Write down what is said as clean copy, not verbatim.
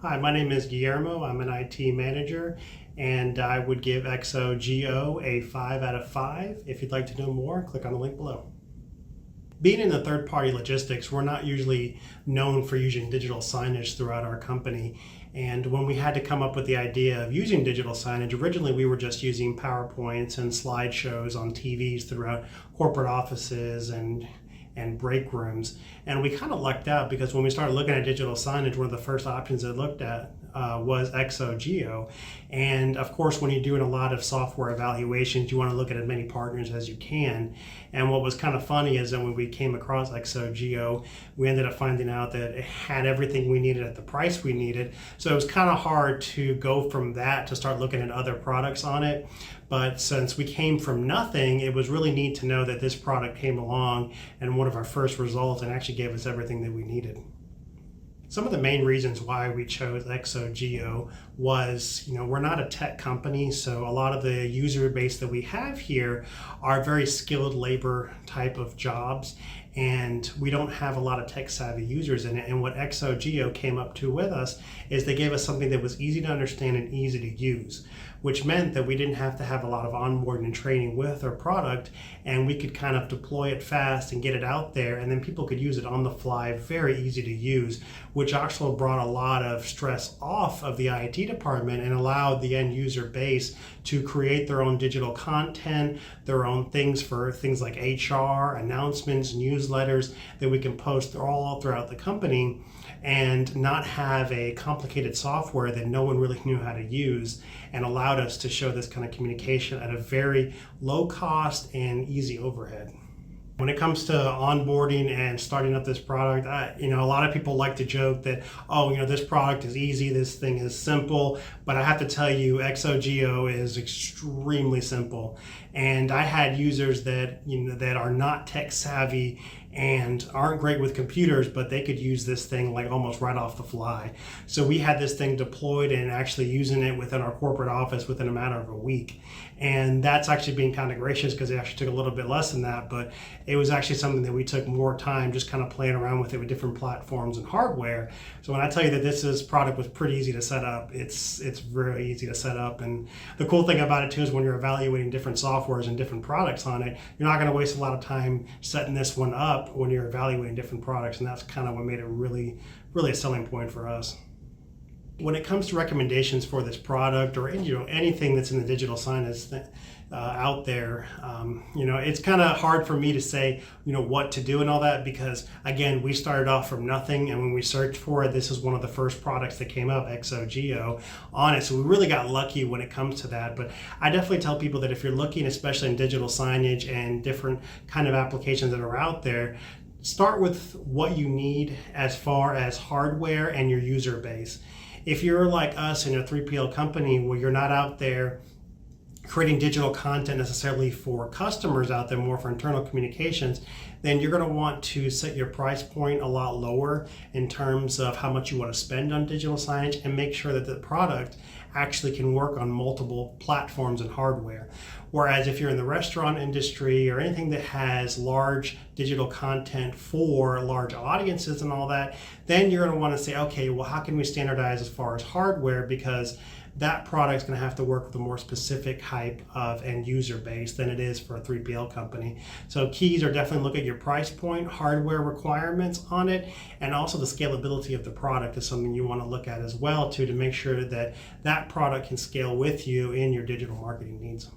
Hi, my name is Guillermo. I'm an IT manager, and I would give XOGO a 5 out of 5. If you'd like to know more, click on the link below. Being in the third-party logistics, we're not usually known for using digital signage throughout our company. And when we had to come up with the idea of using digital signage, originally we were just using PowerPoints and slideshows on TVs throughout corporate offices and break rooms. And we kind of lucked out because when we started looking at digital signage, one of the first options I looked at was XOGO. And of course, when you're doing a lot of software evaluations, you want to look at as many partners as you can. And what was kind of funny is that when we came across XOGO, we ended up finding out that it had everything we needed at the price we needed. So it was kind of hard to go from that to start looking at other products on it. But since we came from nothing, it was really neat to know that this product came along and one of our first results and actually gave us everything that we needed. Some of the main reasons why we chose XOGO was, we're not a tech company, so a lot of the user base that we have here are very skilled labor type of jobs, and we don't have a lot of tech savvy users in it. And what XOGO came up to with us is they gave us something that was easy to understand and easy to use, which meant that we didn't have to have a lot of onboarding and training with our product, and we could kind of deploy it fast and get it out there, and then people could use it on the fly, very easy to use, which actually brought a lot of stress off of the IT department and allowed the end user base to create their own digital content, their own things for things like HR, announcements, newsletters that we can post all throughout the company, and not have a complicated software that no one really knew how to use, and allowed us to show this kind of communication at a very low cost and easy overhead. When it comes to onboarding and starting up this product, a lot of people like to joke that, this product is easy, this thing is simple, but I have to tell you, XOGO is extremely simple. And I had users that, that are not tech savvy and aren't great with computers, but they could use this thing like almost right off the fly. So we had this thing deployed and actually using it within our corporate office within a matter of a week. And that's actually being kind of gracious because it actually took a little bit less than that, but it was actually something that we took more time just kind of playing around with it with different platforms and hardware. So when I tell you that this product was pretty easy to set up, it's very easy to set up. And the cool thing about it too is when you're evaluating different softwares and different products on it, you're not going to waste a lot of time setting this one up when you're evaluating different products, and that's kind of what made it really a selling point for us. When it comes to recommendations for this product or anything that's in the digital signage out there, it's kind of hard for me to say what to do and all that, because again, we started off from nothing, and when we searched for it, this is one of the first products that came up, XOGO, on it. So we really got lucky when it comes to that. But I definitely tell people that if you're looking, especially in digital signage and different kind of applications that are out there, start with what you need as far as hardware and your user base. If you're like us in a 3PL company where you're not out there creating digital content necessarily for customers out there, more for internal communications, then you're going to want to set your price point a lot lower in terms of how much you want to spend on digital signage, and make sure that the product actually can work on multiple platforms and hardware. Whereas if you're in the restaurant industry or anything that has large digital content for large audiences and all that, then you're going to want to say, okay, well, how can we standardize as far as hardware? Because that product's going to have to work with a more specific type of end user base than it is for a 3PL company. So keys are definitely look at your price point, hardware requirements on it, and also the scalability of the product is something you want to look at as well too, to make sure that that product can scale with you in your digital marketing needs.